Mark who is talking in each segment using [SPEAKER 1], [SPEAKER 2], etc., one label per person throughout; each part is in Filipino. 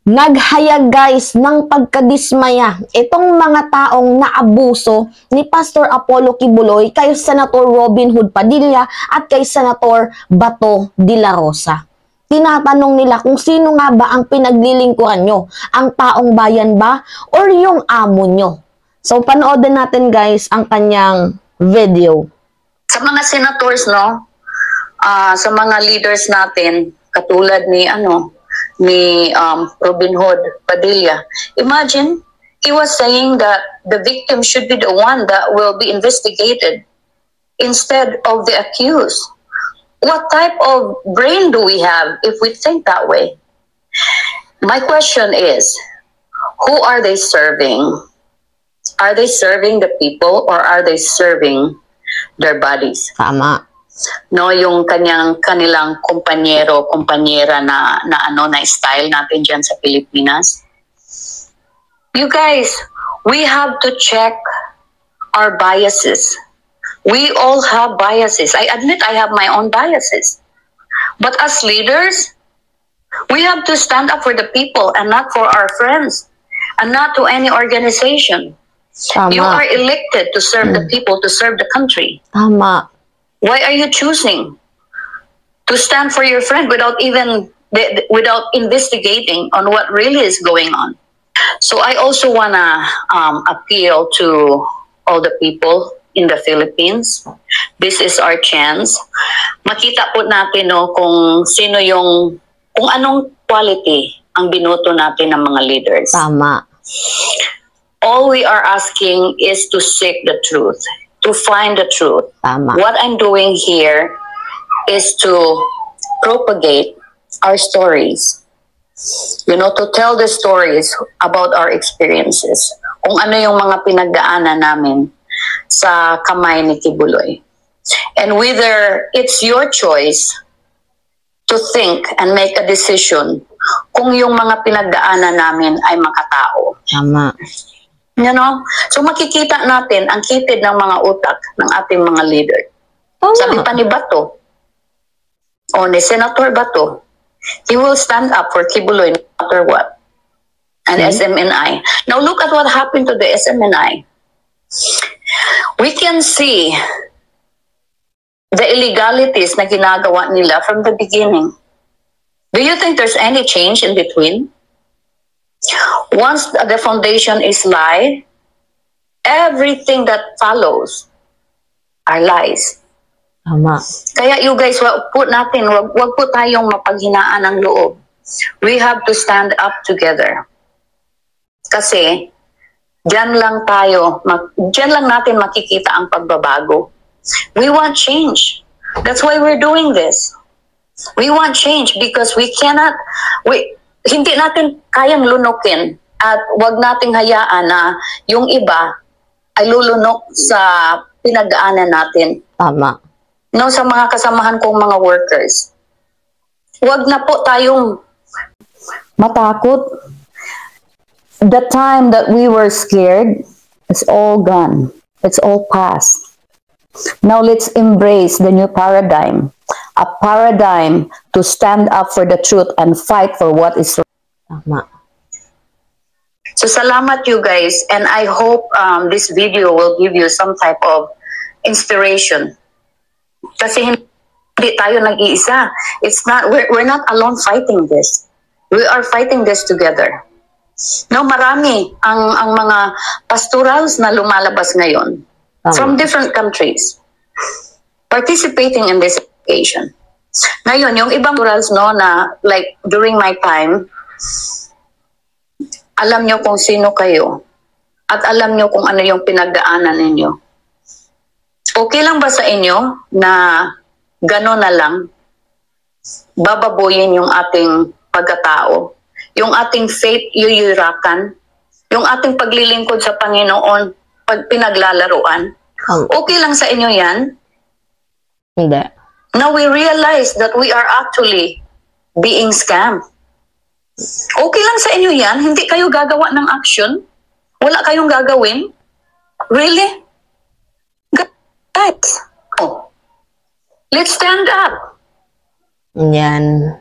[SPEAKER 1] Naghayag guys ng pagkadismaya itong mga taong naabuso ni Pastor Apollo Kibuloy kay Senator Robin Hood Padilla at kay Senator Bato de la Rosa. Tinatanong nila kung sino nga ba ang pinaglilingkuran nyo, ang taong bayan ba or yung amo nyo. So panoodin natin guys ang kanyang video.
[SPEAKER 2] Sa mga senators, no, sa mga leaders natin, katulad ni Robin Hood Padilla. Imagine, he was saying that the victim should be the one that will be investigated instead of the accused. What type of brain do we have if we think that way? My question is, who are they serving? Are they serving the people or are they serving their bodies?
[SPEAKER 1] Tama.
[SPEAKER 2] No, yung kanilang kumpanyera na style natin diyan sa Pilipinas. You guys, we have to check our biases. We all have biases. I admit I have my own biases. But as leaders, we have to stand up for the people and not for our friends and not to any organization.
[SPEAKER 1] Tama.
[SPEAKER 2] You are elected to serve the people, to serve the country.
[SPEAKER 1] Tama.
[SPEAKER 2] Why are you choosing to stand for your friend without investigating on what really is going on? So I also wanna appeal to all the people in the Philippines. This is our chance. Makita po natin kung anong quality ang binoto natin ng mga leaders.
[SPEAKER 1] Tama.
[SPEAKER 2] All we are asking is to seek the truth. To find the truth.
[SPEAKER 1] Tama.
[SPEAKER 2] What I'm doing here is to propagate our stories. To tell the stories about our experiences. Kung ano yung mga pinagdaanan namin sa kamay ni Kibuloy. And whether it's your choice to think and make a decision kung yung mga pinagdaanan namin ay makatao.
[SPEAKER 1] Tama.
[SPEAKER 2] So makikita natin ang kitid ng mga utak ng ating mga leader.
[SPEAKER 1] Tama.
[SPEAKER 2] Sabi pa ni Bato, o ni Senator Bato, he will stand up for Kibuloy no matter what. And SMNI. Now look at what happened to the SMNI. We can see the illegalities na ginagawa nila from the beginning. Do you think there's any change in between? Once the foundation is lie, everything that follows are lies.
[SPEAKER 1] Tama.
[SPEAKER 2] Kaya you guys, wag po tayong mapaghinaan ng loob. We have to stand up together. Kasi diyan lang natin makikita ang pagbabago. We want change. That's why we're doing this. We want change because hindi natin kayang lunukin at wag nating hayaan na yung iba ay lulunok sa pinagdaanan natin.
[SPEAKER 1] Tama.
[SPEAKER 2] Sa mga kasamahan kong mga workers. Wag na po tayong matakot. The time that we were scared is all gone. It's all past. Now let's embrace the new paradigm. A paradigm to stand up for the truth and fight for what is right.
[SPEAKER 1] Tama.
[SPEAKER 2] So salamat you guys, and I hope this video will give you some type of inspiration. Kasi hindi tayo nag-iisa. We're not alone fighting this. We are fighting this together. Marami ang mga pastorals na lumalabas ngayon from different countries participating in this occasion. Ngayon, yung ibang pastorals na like during my time, alam nyo kung sino kayo at alam nyo kung ano yung pinagdaanan ninyo. Okay lang ba sa inyo na gano'n na lang bababuyin yung ating pagkatao, yung ating faith yuyurakan, yung ating paglilingkod sa Panginoon pag pinaglalaruan? Okay lang sa inyo yan?
[SPEAKER 1] Hindi.
[SPEAKER 2] Now we realize that we are actually being scammed. Okay lang sa inyo yan? Hindi kayo gagawa ng action? Wala kayong gagawin? Really? Guys, let's stand up.
[SPEAKER 1] Yan.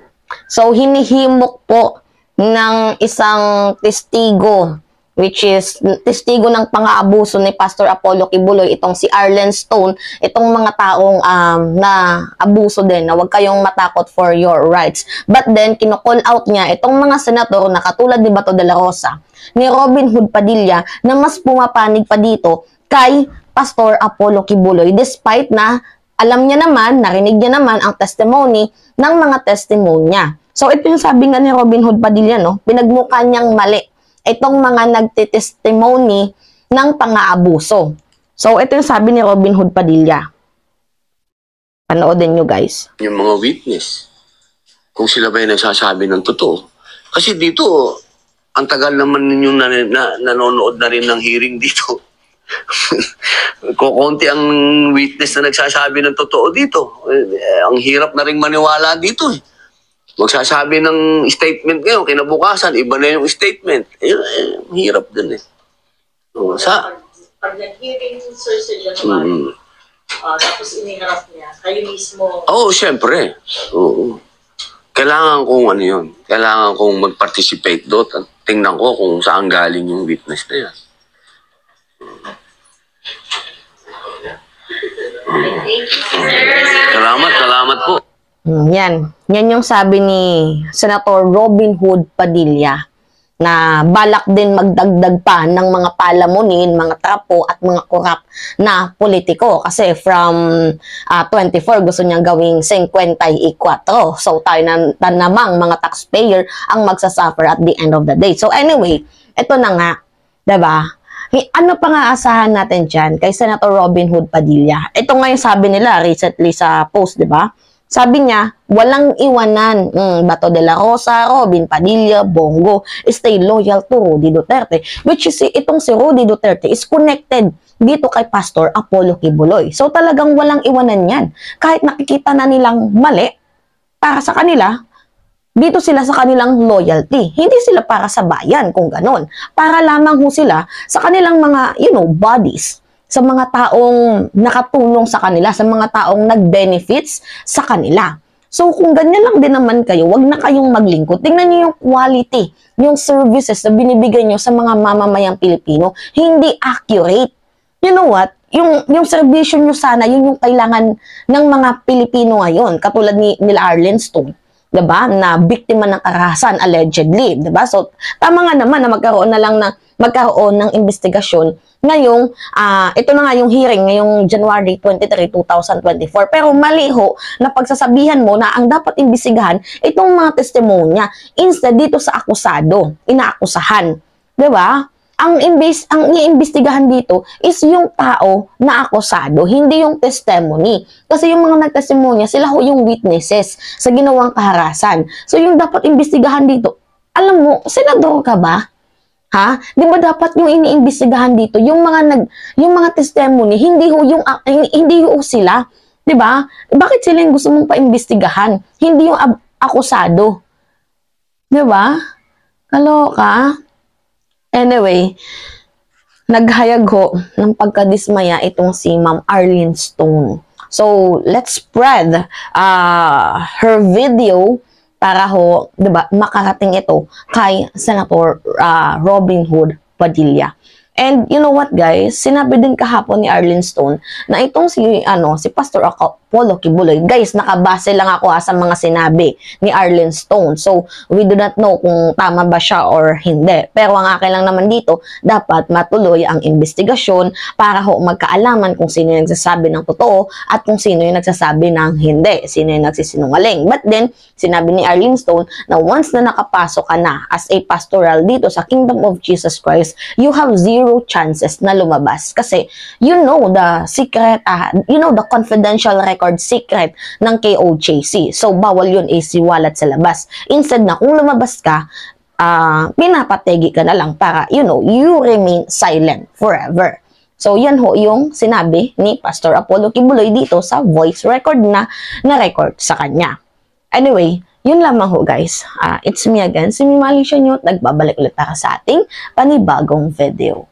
[SPEAKER 1] So hinihimok po ng isang testigo, which is testigo ng pang-aabuso ni Pastor Apollo Kibuloy, itong si Arlen Stone, itong mga taong na abuso din, na huwag kayong matakot for your rights. But then, kino-call out niya itong mga senador na katulad ni Bato de la Rosa, ni Robin Hood Padilla, na mas pumapanig pa dito kay Pastor Apollo Kibuloy, despite na alam niya naman, narinig niya naman ang testimony ng mga testimonya. So, ito yung sabi nga ni Robin Hood Padilla, no? Pinagmukha niyang mali itong mga nagtitestimony ng pang-aabuso. So, ito yung sabi ni Robin Hood Padilla. Panoodin nyo, guys.
[SPEAKER 3] Yung mga witness, kung sila ba yung nagsasabi ng totoo. Kasi dito, ang tagal naman ninyong nanonood na rin ng hearing dito. Kukunti ang witness na nagsasabi ng totoo dito. Ang hirap na rin maniwala dito. Magsasabi ng statement ngayon, kinabukasan, iba na yung statement. Hirap din eh.
[SPEAKER 4] Pag nag-hearing, Sir January, tapos iniharap niya, kayo mismo...
[SPEAKER 3] Oo, syempre. Oo. Kailangan kong ano yun. Kailangan kong mag-participate doon at tingnan ko kung saan galing yung witness na yan. Salamat po.
[SPEAKER 1] Yan. Yan yung sabi ni Senator Robin Hood Padilla, na balak din magdagdag pa ng mga palamunin, mga trapo at mga korap na politiko. Kasi from 24, gusto niyang gawing 54. So tayo na namang mga taxpayer ang magsasuffer at the end of the day. So anyway, ito na nga, diba? Ano pa nga asahan natin dyan kay Senator Robin Hood Padilla? Ito nga yung sabi nila recently sa post, diba? Sabi niya, walang iwanan. Bato de la Rosa, Robin Padilla, Bongo, stay loyal to Rudy Duterte. Which is, itong si Rudy Duterte is connected dito kay Pastor Apollo Kibuloy. So talagang walang iwanan yan. Kahit nakikita na nilang mali para sa kanila, dito sila sa kanilang loyalty. Hindi sila para sa bayan, kung ganon. Para lamang ho sila sa kanilang mga, bodies. Sa mga taong nakatulong sa kanila, sa mga taong nag-benefits sa kanila. So, kung ganyan lang din naman kayo, wag na kayong maglingkod. Tingnan niyo yung quality, yung services na binibigay niyo sa mga mamamayang Pilipino. Hindi accurate. You know what? Yung servisyo niyo sana, yun yung kailangan ng mga Pilipino ngayon. Katulad nila Arlen Stone, diba? Na biktima ng karahasan, allegedly. Diba? So, tama nga naman na magkaroon ng investigasyon ngayong, ito na nga yung hearing ngayong January 23, 2024. Pero mali ho na pagsasabihan mo na ang dapat imbestigahan itong mga testimonya instead dito sa akusado, inaakusahan. Diba? Ang iimbestigahan dito is yung tao na akusado, hindi yung testimony. Kasi yung mga nagtestimonya, sila ho yung witnesses sa ginawang kaharasan. So yung dapat imbestigahan dito, alam mo, senador ka ba? Ha? Di ba dapat yung iniimbestigahan dito, yung mga testimony, hindi ho sila, di ba? Bakit sila yung gusto mong paimbestigahan? Hindi yung akusado. Di ba? Kaloka. Anyway, naghayag ho ng pagkadismaya itong si Ma'am Arlen Stone. So, let's spread her video para ho, 'di ba, makarating ito kay Senator Robin Hood Padilla. And you know what, guys? Sinabi din kahapon ni Arlen Stone na itong si Pastor Apollo Kibuloy. Guys, nakabase lang ako sa mga sinabi ni Arlen Stone. So, we do not know kung tama ba siya or hindi. Pero ang akin lang naman dito, dapat matuloy ang investigasyon para ho magkaalaman kung sino yung nagsasabi ng totoo at kung sino yung nagsasabi ng hindi. Sino yung nagsisinungaling. But then, sinabi ni Arlen Stone na once na nakapasok ka na as a pastoral dito sa Kingdom of Jesus Christ, you have zero chances na lumabas. Kasi, you know the secret, the confidential record secret ng KOJC. So, bawal yun isiwalat sa labas. Instead na, kung lumabas ka, pinapategi ka na lang para, you remain silent forever. So, yan ho yung sinabi ni Pastor Apollo Kibuloy dito sa voice record na na-record sa kanya. Anyway, yun lamang ho, guys. It's me again, si Mimali Sianyot. Nagbabalik ulit para sa ating panibagong video.